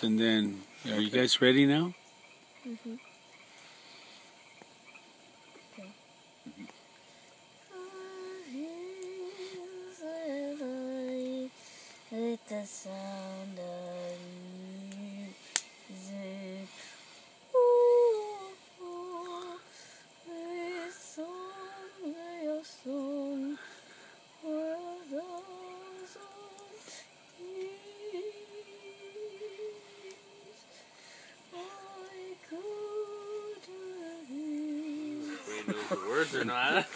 And then, are you guys ready now? Mm-hmm. Okay. With the sound of music, a song for those on peace. I could We know the words or not.